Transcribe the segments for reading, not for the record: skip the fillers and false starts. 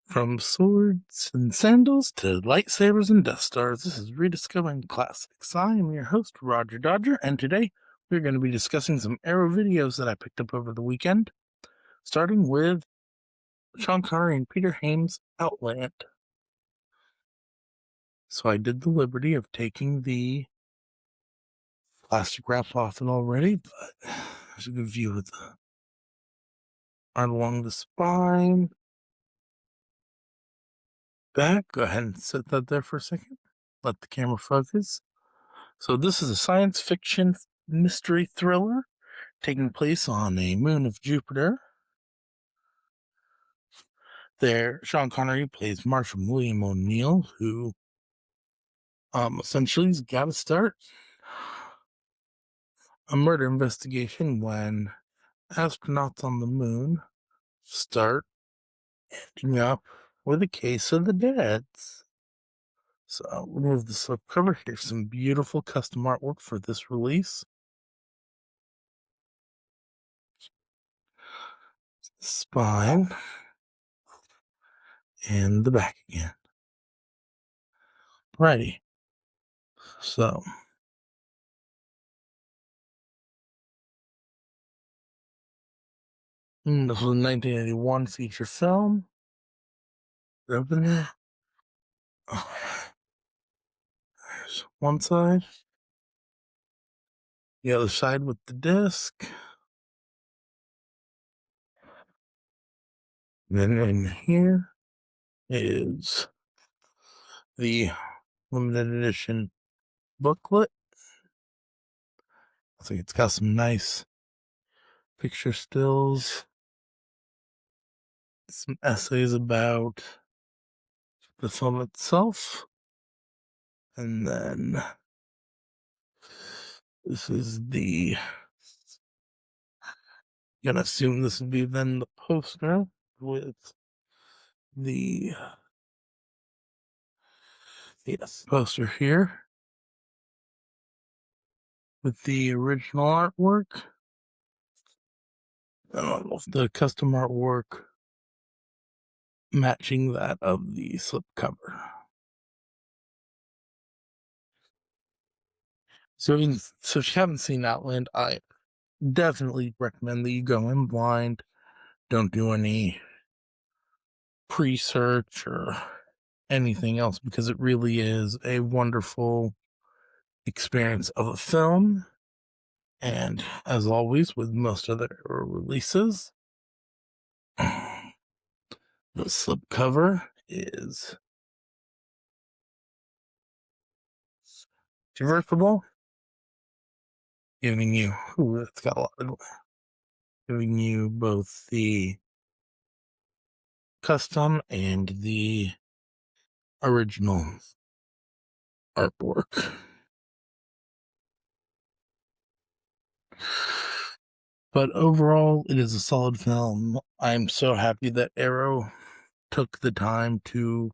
From swords and sandals to lightsabers and Death Stars, this is Rediscovering Classics. I am your host, Roger Dodger, and today we're going to be discussing some Arrow videos that I picked up over the weekend, starting with Sean Connery and Peter Hames' Outland. So I did the liberty of taking the plastic wrap off it already, but there's a good view of the art along the spine. Back, go ahead and set that there for a second. Let the camera focus. So this is a science fiction mystery thriller taking place on a moon of Jupiter. There, Sean Connery plays Marshal William O'Neill, who essentially has got to start a murder investigation when astronauts on the moon start ending up with a case of the deads. So I'll remove the slipcover. Here's some beautiful custom artwork for this release. Spine and the back again. Righty. So this was a 1981 feature film. Open there. There's one side. The other side with the disc. Then in here is the limited edition booklet. I think it's got some nice picture stills, some essays about the film itself, and then this is the, gonna assume this would be then the poster with the poster here with the original artwork. The custom artwork matching that of the slipcover. So if you haven't seen Outland, I definitely recommend that you go in blind. Don't do any pre-search or anything else, because it really is a wonderful experience of a film. And as always, with most other releases, the slipcover is reversible, giving you, it's got a lot of, giving you both the custom and the original artwork. But overall, it is a solid film. I'm so happy that Arrow took the time to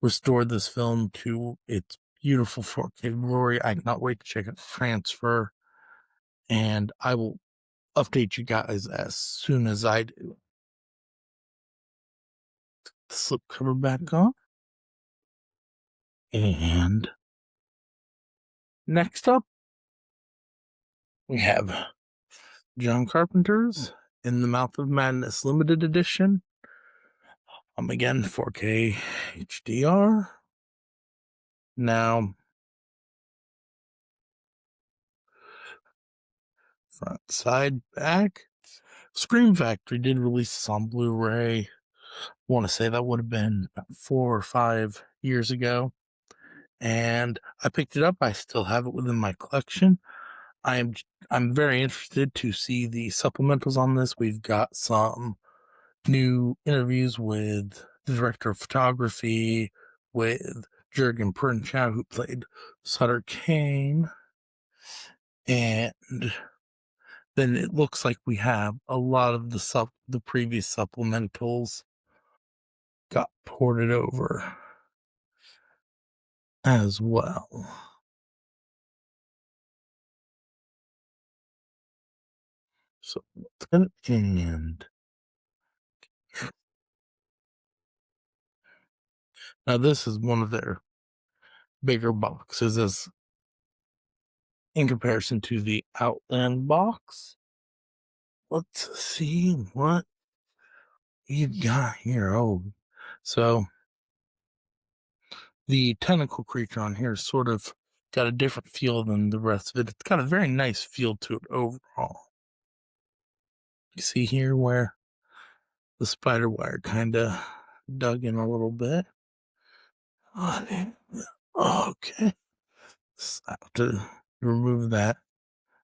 restore this film to its beautiful 4K glory. I cannot wait to check out the transfer, and I will update you guys as soon as I do. The slipcover back on. And next up, we have John Carpenter's In the Mouth of Madness limited edition. Again, 4K HDR. Now, front, side, back. Scream Factory did release this on Blu-ray. I want to say that would have been about 4 or 5 years ago. And I picked it up. I still have it within my collection. I'm very interested to see the supplementals on this. We've got some new interviews with the director of photography, with Jurgen Pernchow, who played Sutter Kane. And then it looks like we have a lot of the previous supplementals got ported over as well. So let's get it in. Now, this is one of their bigger boxes as in comparison to the Outland box. Let's see what you've got here. Oh, so the tentacle creature on here sort of got a different feel than the rest of it. It's got a very nice feel to it overall. You see here where the spider wire kind of dug in a little bit. Okay. So I have to remove that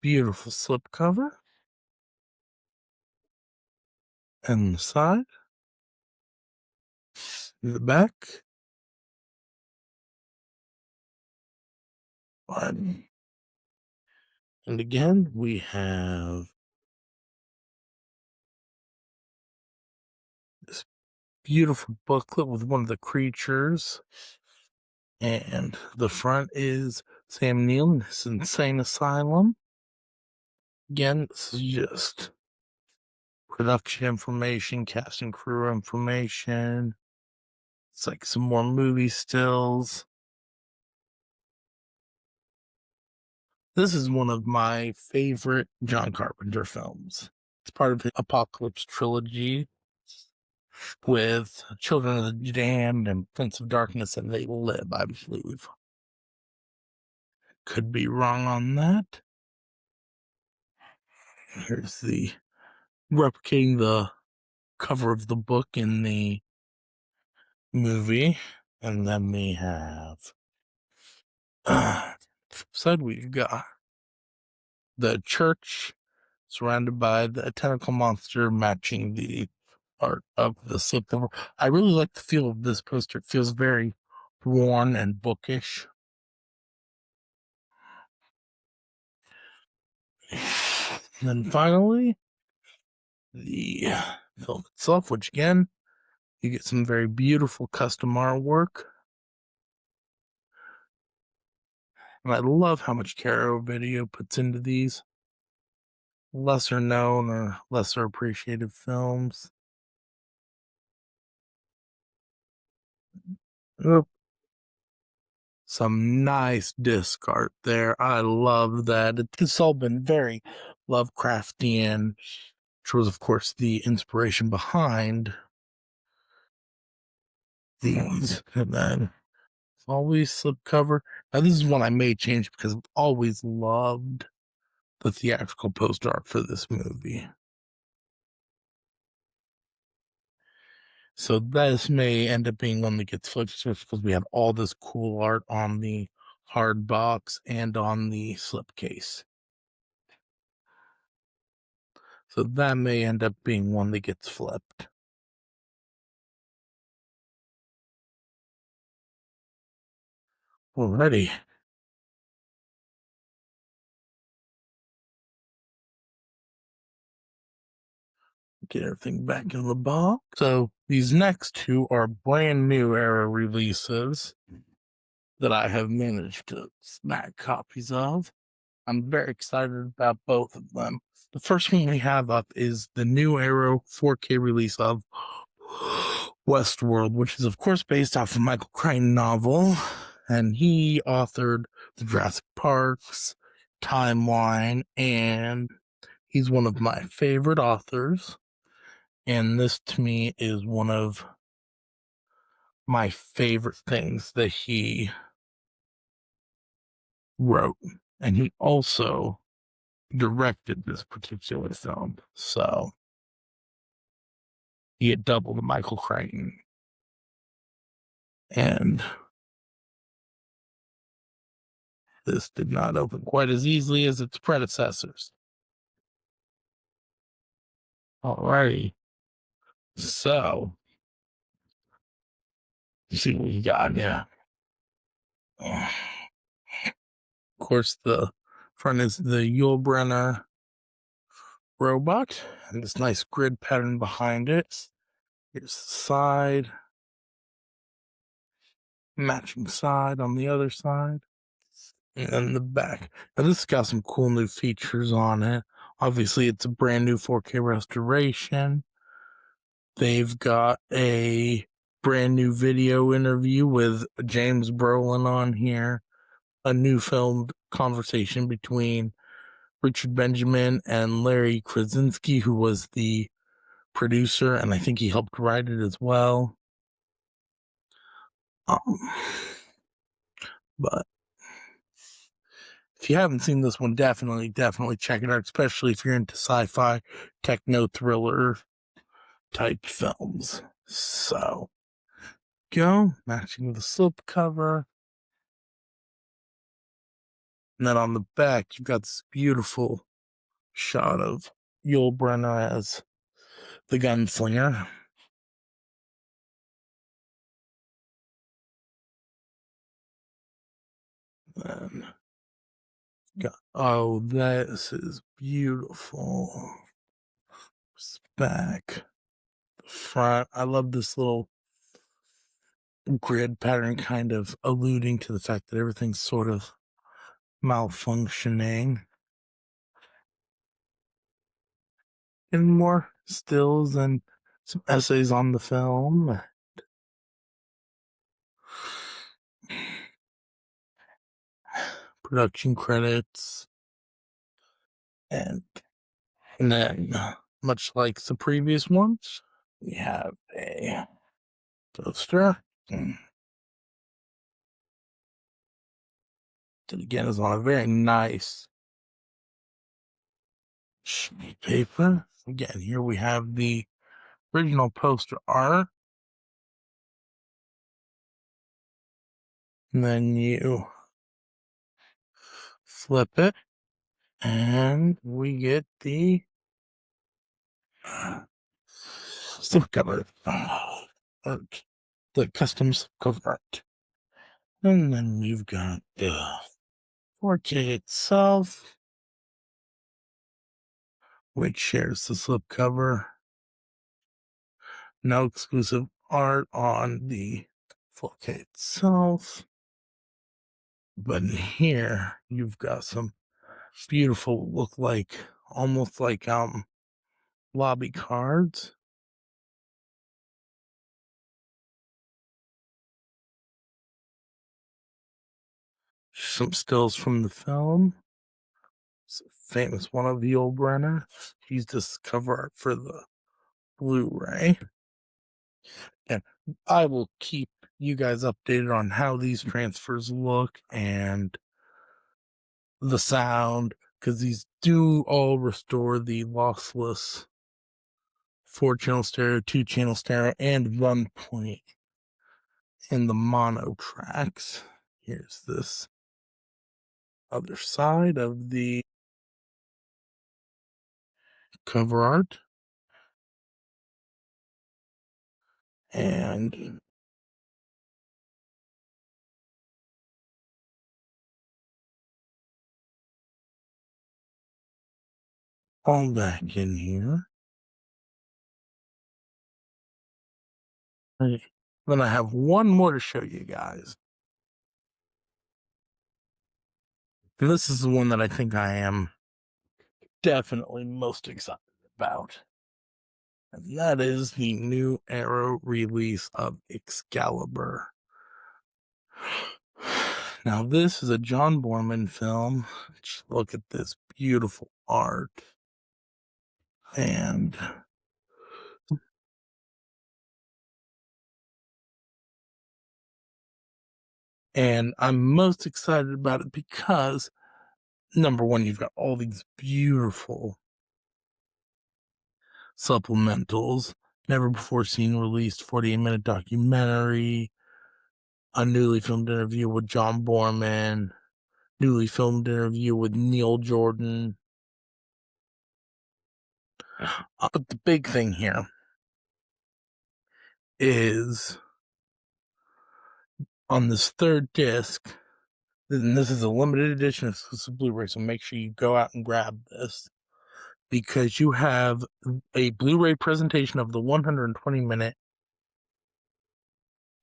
beautiful slip cover. And the side. The back. And again, we have this beautiful booklet with one of the creatures. And the front is Sam Neill in his insane asylum. Again, this is just production information, cast and crew information. It's like some more movie stills. This is one of my favorite John Carpenter films. It's part of the Apocalypse trilogy with Children of the Damned and Prince of Darkness and They Live, I believe. Could be wrong on that. Here's the replicating the cover of the book in the movie. And then we have side we've got the church surrounded by the tentacle monster matching the art of the slipcover. I really like the feel of this poster. It feels very worn and bookish. And then finally, the film itself, which again, you get some very beautiful custom artwork. And I love how much Caro Video puts into these lesser known or lesser appreciated films. Oop. Some nice disc art there. I love that. It's all been very Lovecraftian, which was, of course, the inspiration behind these. And then always slipcover. Now, this is one I may change because I've always loved the theatrical poster art for this movie. So this may end up being one that gets flipped because we have all this cool art on the hard box and on the slipcase. So that may end up being one that gets flipped. Alrighty. Get everything back in the box. So these next two are brand new era releases that I have managed to snag copies of. I'm very excited about both of them. The first one we have up is the new Arrow 4K release of Westworld, which is, of course, based off a Michael Crichton novel. And he authored the Jurassic Parks timeline, and he's one of my favorite authors. And this, to me, is one of my favorite things that he wrote. And he also directed this particular film. So he had double the Michael Crichton. And this did not open quite as easily as its predecessors. Alrighty. So, let's see what we got here. Of course, the front is the Yulebrenner robot, and this nice grid pattern behind it. Here's the side, matching side on the other side, and then the back. Now, this has got some cool new features on it. Obviously, it's a brand new 4K restoration. They've got a brand new video interview with James Brolin on here, a new filmed conversation between Richard Benjamin and Larry Krasinski, who was the producer, and I think he helped write it as well. But if you haven't seen this one, definitely check it out, especially if you're into sci-fi, techno thriller type films. So, go matching the slipcover. And then on the back, you've got this beautiful shot of Yul Brynner as the gunslinger. Then, oh, this is beautiful. It's back, the front. I love this little grid pattern, kind of alluding to the fact that everything's sort of malfunctioning. And more stills and some essays on the film. Production credits. And then, much like the previous ones, we have a poster. That again is on a very nice sheet of paper. Again, here we have the original poster art. And then you flip it, and we get the slipcover art, the custom slipcover art. And then we've got the 4K itself, which shares the slipcover. No exclusive art on the 4K itself. But in here, you've got some beautiful, look like, almost like lobby cards. Some stills from the film. It's a famous one of Yul Brynner. He's this cover art for the Blu-ray. And I will keep you guys updated on how these transfers look and the sound, because these do all restore the lossless 4-channel stereo, 2-channel stereo, and 1 point in the mono tracks. Here's this other side of the cover art. And all back in here. Then I have one more to show you guys. And this is the one that I think I am definitely most excited about. And that is the new Arrow release of Excalibur. Now, this is a John Borman film. Just look at this beautiful art. And I'm most excited about it because, number one, you've got all these beautiful supplementals, never before seen released 48-minute documentary, a newly filmed interview with John Borman, newly filmed interview with Neil Jordan. But the big thing here is on this third disc, and this is a limited edition exclusive Blu-ray, so make sure you go out and grab this, because you have a Blu-ray presentation of the 120-minute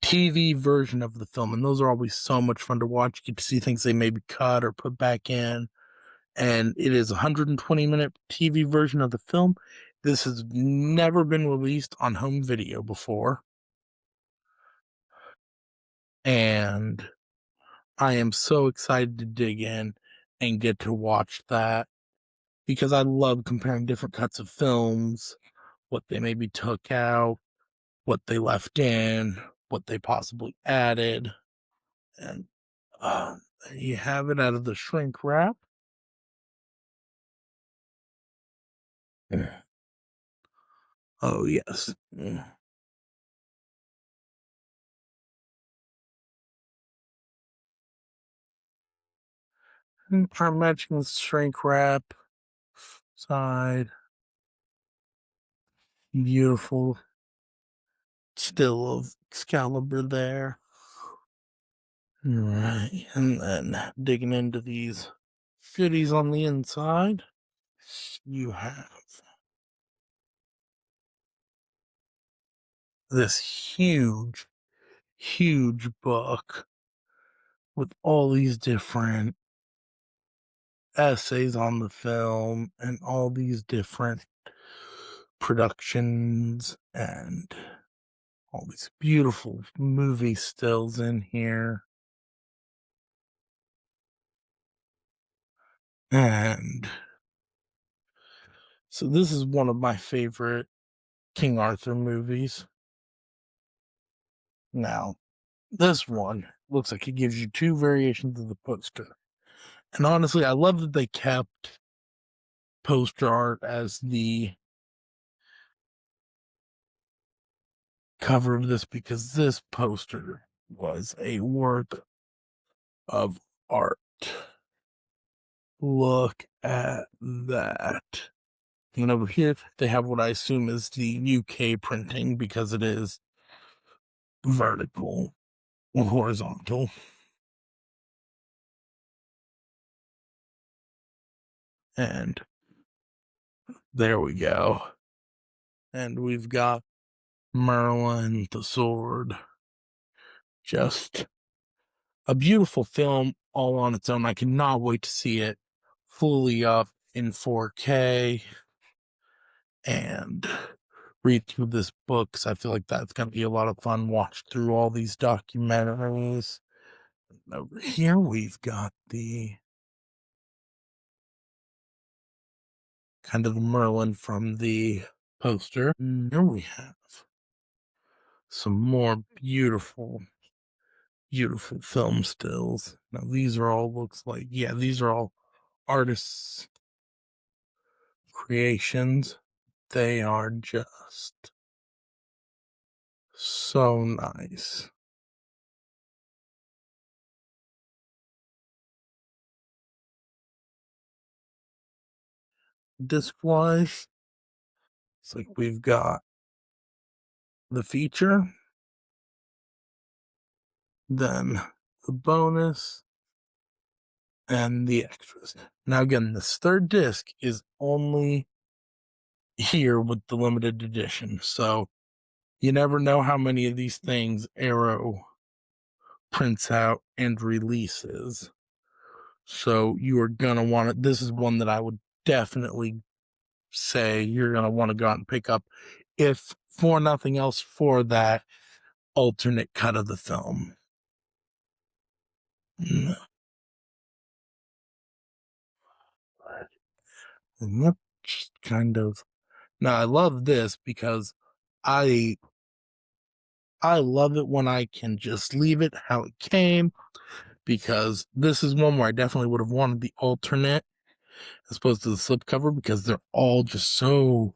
TV version of the film, and those are always so much fun to watch. You get to see things they maybe cut or put back in, and it is a 120-minute TV version of the film. This has never been released on home video before. and I am so excited to dig in and get to watch that because I love comparing different cuts of films, what they maybe took out, what they left in, what they possibly added. And there you have it out of the shrink wrap. Oh, yes. Our matching shrink wrap side. Beautiful still of Excalibur there. Right, and then digging into these goodies on the inside, you have this huge, huge book with all these different essays on the film and all these different productions and all these beautiful movie stills in here. And so this is one of my favorite King Arthur movies. Now, this one looks like it gives you two variations of the poster. And honestly, I love that they kept poster art as the cover of this because this poster was a work of art. Look at that. And over here, they have what I assume is the UK printing because it is vertical or horizontal. And there we go. And we've got Merlin, the sword. Just a beautiful film all on its own. I cannot wait to see it fully up in 4K and read through this book because I feel like that's going to be a lot of fun. Watch through all these documentaries. Over here, we've got the kind of the Merlin from the poster. And here we have some more beautiful, beautiful film stills. Now, these are all looks like, yeah, these are all artists' creations. They are just so nice. Disc wise, it's like we've got the feature, then the bonus, and the extras. Now, again, this third disc is only here with the limited edition. So you never know how many of these things Arrow prints out and releases. So you are going to want it. This is one that I would definitely say you're going to want to go out and pick up, if for nothing else, for that alternate cut of the film. And that just kind of, now I love this because I love it when I can just leave it how it came, because this is one where I definitely would have wanted the alternate as opposed to the slipcover because they're all just so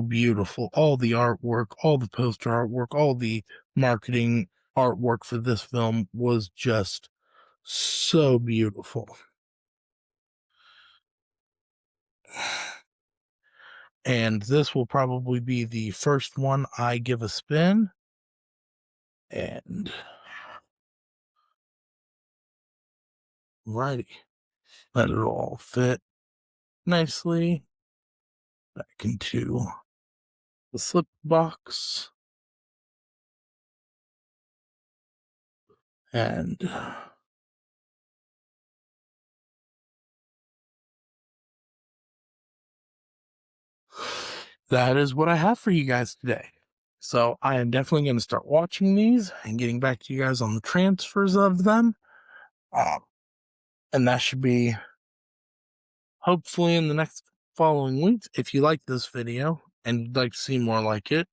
beautiful. All the artwork, all the poster artwork, all the marketing artwork for this film was just so beautiful. And this will probably be the first one I give a spin. And righty, let it all fit nicely back into the slip box. And that is what I have for you guys today. So I am definitely going to start watching these and getting back to you guys on the transfers of them. And that should be hopefully in the next following weeks. If you like this video and you'd like to see more like it,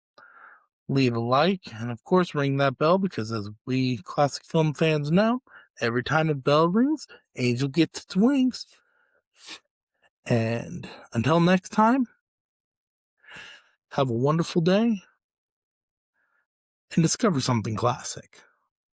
leave a like and of course ring that bell, because as we classic film fans know, every time a bell rings, Angel gets its wings. And until next time, have a wonderful day and discover something classic.